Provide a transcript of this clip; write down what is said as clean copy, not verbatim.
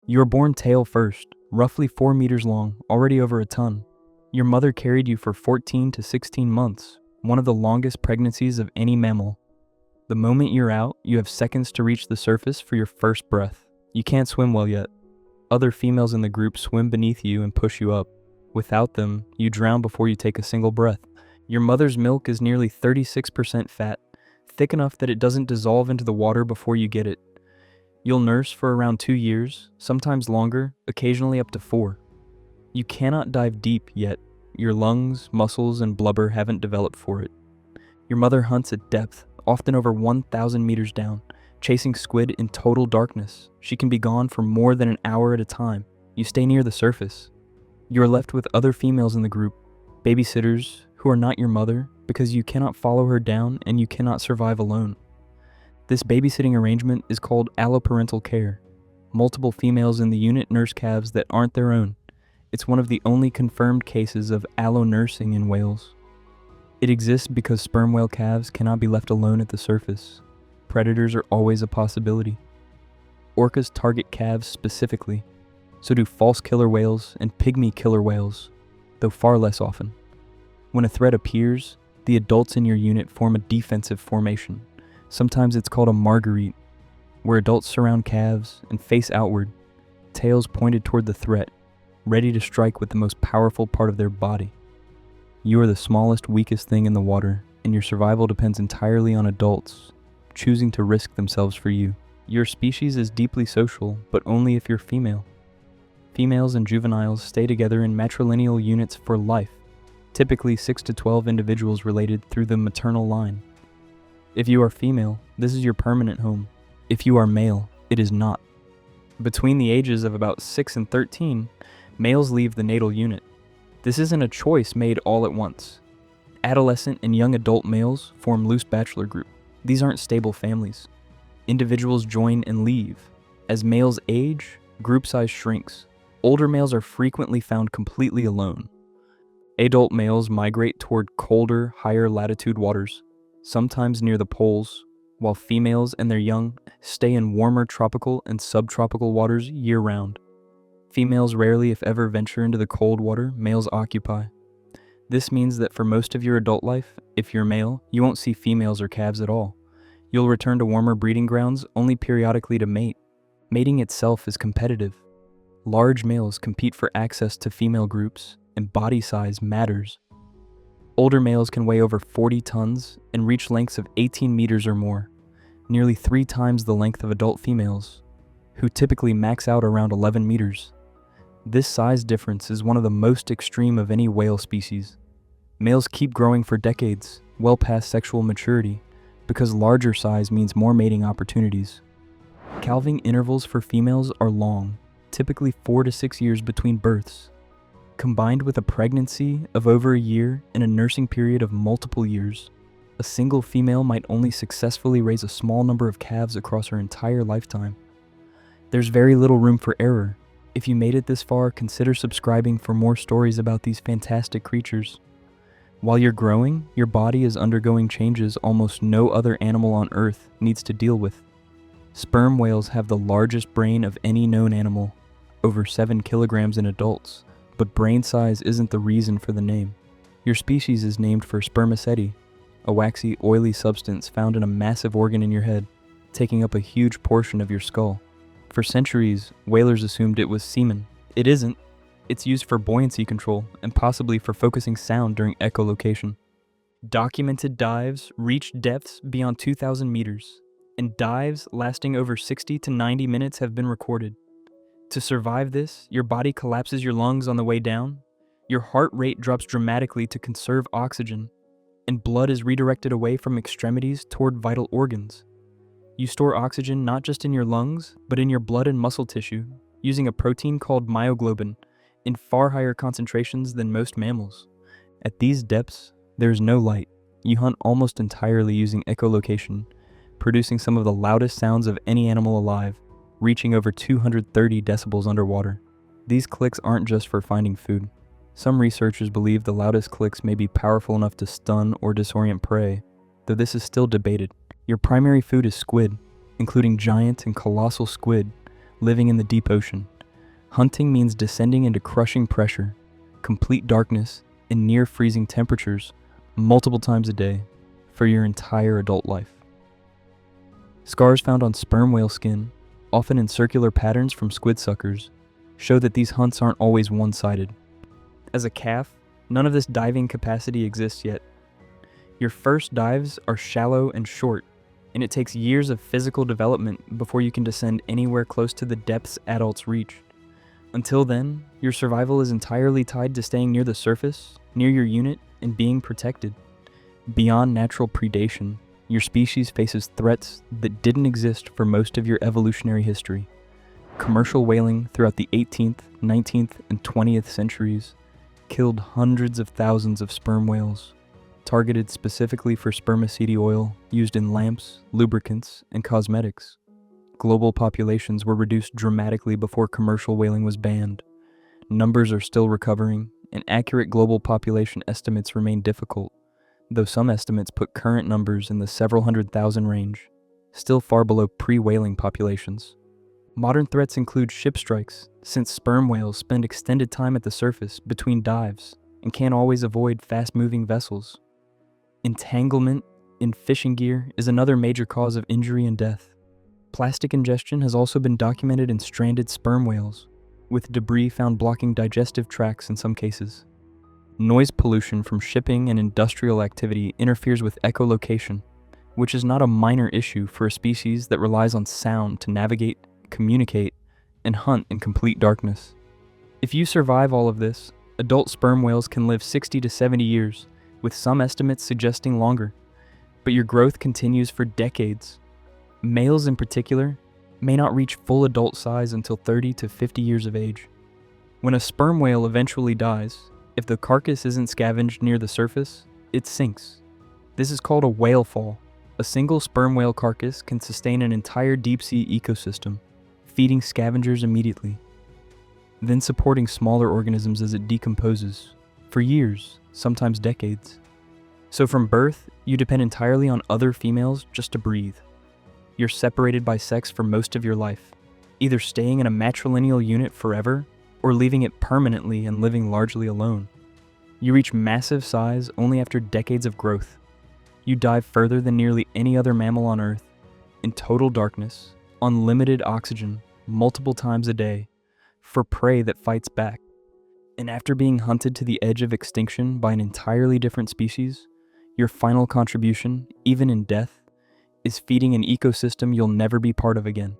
You were born tail first, roughly 4 meters long, already over a ton. Your mother carried you for 14 to 16 months, one of the longest pregnancies of any mammal. The moment you're out, you have seconds to reach the surface for your first breath. You can't swim well yet. Other females in the group swim beneath you and push you up. Without them, you drown before you take a single breath. Your mother's milk is nearly 36% fat, thick enough that it doesn't dissolve into the water before you get it. You'll nurse for around 2 years, sometimes longer, occasionally up to 4. You cannot dive deep yet. Your lungs, muscles, and blubber haven't developed for it. Your mother hunts at depth, often over 1,000 meters down, chasing squid in total darkness. She can be gone for more than an hour at a time. You stay near the surface. You are left with other females in the group, babysitters who are not your mother, because you cannot follow her down and you cannot survive alone. This babysitting arrangement is called alloparental care. Multiple females in the unit nurse calves that aren't their own. It's one of the only confirmed cases of allo-nursing in whales. It exists because sperm whale calves cannot be left alone at the surface. Predators are always a possibility. Orcas target calves specifically, so do false killer whales and pygmy killer whales, though far less often. When a threat appears, the adults in your unit form a defensive formation. Sometimes it's called a marguerite, where adults surround calves and face outward, tails pointed toward the threat, ready to strike with the most powerful part of their body. You are the smallest, weakest thing in the water, and your survival depends entirely on adults choosing to risk themselves for you. Your species is deeply social, but only if you're female. Females and juveniles stay together in matrilineal units for life, typically 6 to 12 individuals related through the maternal line. If you are female, this is your permanent home. If you are male, it is not. Between the ages of about 6 and 13, males leave the natal unit. This isn't a choice made all at once. Adolescent and young adult males form loose bachelor group. These aren't stable families. Individuals join and leave. As males age, group size shrinks. Older males are frequently found completely alone. Adult males migrate toward colder, higher latitude waters, sometimes near the poles, while females and their young stay in warmer tropical and subtropical waters year-round. Females rarely, if ever, venture into the cold water males occupy. This means that for most of your adult life, if you're male, you won't see females or calves at all. You'll return to warmer breeding grounds only periodically to mate. Mating itself is competitive. Large males compete for access to female groups, and body size matters. Older males can weigh over 40 tons and reach lengths of 18 meters or more, nearly 3 times the length of adult females, who typically max out around 11 meters. This size difference is one of the most extreme of any whale species. Males keep growing for decades, well past sexual maturity, because larger size means more mating opportunities. Calving intervals for females are long, typically 4 to 6 years between births. Combined with a pregnancy of over a year and a nursing period of multiple years, a single female might only successfully raise a small number of calves across her entire lifetime. There's very little room for error. If you made it this far, consider subscribing for more stories about these fantastic creatures. While you're growing, your body is undergoing changes almost no other animal on Earth needs to deal with. Sperm whales have the largest brain of any known animal, over 7 kilograms in adults, but brain size isn't the reason for the name. Your species is named for spermaceti, a waxy, oily substance found in a massive organ in your head, taking up a huge portion of your skull. For centuries, whalers assumed it was semen. It isn't. It's used for buoyancy control and possibly for focusing sound during echolocation. Documented dives reach depths beyond 2,000 meters, and dives lasting over 60 to 90 minutes have been recorded. To survive this, your body collapses your lungs on the way down, your heart rate drops dramatically to conserve oxygen, and blood is redirected away from extremities toward vital organs. You store oxygen not just in your lungs, but in your blood and muscle tissue, using a protein called myoglobin, in far higher concentrations than most mammals. At these depths, there is no light. You hunt almost entirely using echolocation, producing some of the loudest sounds of any animal alive, reaching over 230 decibels underwater. These clicks aren't just for finding food. Some researchers believe the loudest clicks may be powerful enough to stun or disorient prey, though this is still debated. Your primary food is squid, including giant and colossal squid living in the deep ocean, Hunting means descending into crushing pressure, complete darkness, and near freezing temperatures multiple times a day for your entire adult life. Scars found on sperm whale skin, often in circular patterns from squid suckers, show that these hunts aren't always one-sided. As a calf, none of this diving capacity exists yet. Your first dives are shallow and short, and it takes years of physical development before you can descend anywhere close to the depths adults reach. Until then, your survival is entirely tied to staying near the surface, near your unit, and being protected. Beyond natural predation, your species faces threats that didn't exist for most of your evolutionary history. Commercial whaling throughout the 18th, 19th, and 20th centuries killed hundreds of thousands of sperm whales, targeted specifically for spermaceti oil used in lamps, lubricants, and cosmetics. Global populations were reduced dramatically before commercial whaling was banned. Numbers are still recovering, and accurate global population estimates remain difficult, though some estimates put current numbers in the several 100,000 range, still far below pre-whaling populations. Modern threats include ship strikes, since sperm whales spend extended time at the surface between dives and can't always avoid fast-moving vessels. Entanglement in fishing gear is another major cause of injury and death. Plastic ingestion has also been documented in stranded sperm whales, with debris found blocking digestive tracts in some cases. Noise pollution from shipping and industrial activity interferes with echolocation, which is not a minor issue for a species that relies on sound to navigate, communicate, and hunt in complete darkness. If you survive all of this, adult sperm whales can live 60 to 70 years, with some estimates suggesting longer, but your growth continues for decades. Males in particular may not reach full adult size until 30 to 50 years of age. When a sperm whale eventually dies, if the carcass isn't scavenged near the surface, it sinks. This is called a whale fall. A single sperm whale carcass can sustain an entire deep-sea ecosystem, feeding scavengers immediately, then supporting smaller organisms as it decomposes, for years, sometimes decades. So from birth, you depend entirely on other females just to breathe. You're separated by sex for most of your life, either staying in a matrilineal unit forever or leaving it permanently and living largely alone. You reach massive size only after decades of growth. You dive further than nearly any other mammal on Earth, in total darkness, on limited oxygen, multiple times a day, for prey that fights back. And after being hunted to the edge of extinction by an entirely different species, your final contribution, even in death, is feeding an ecosystem you'll never be part of again.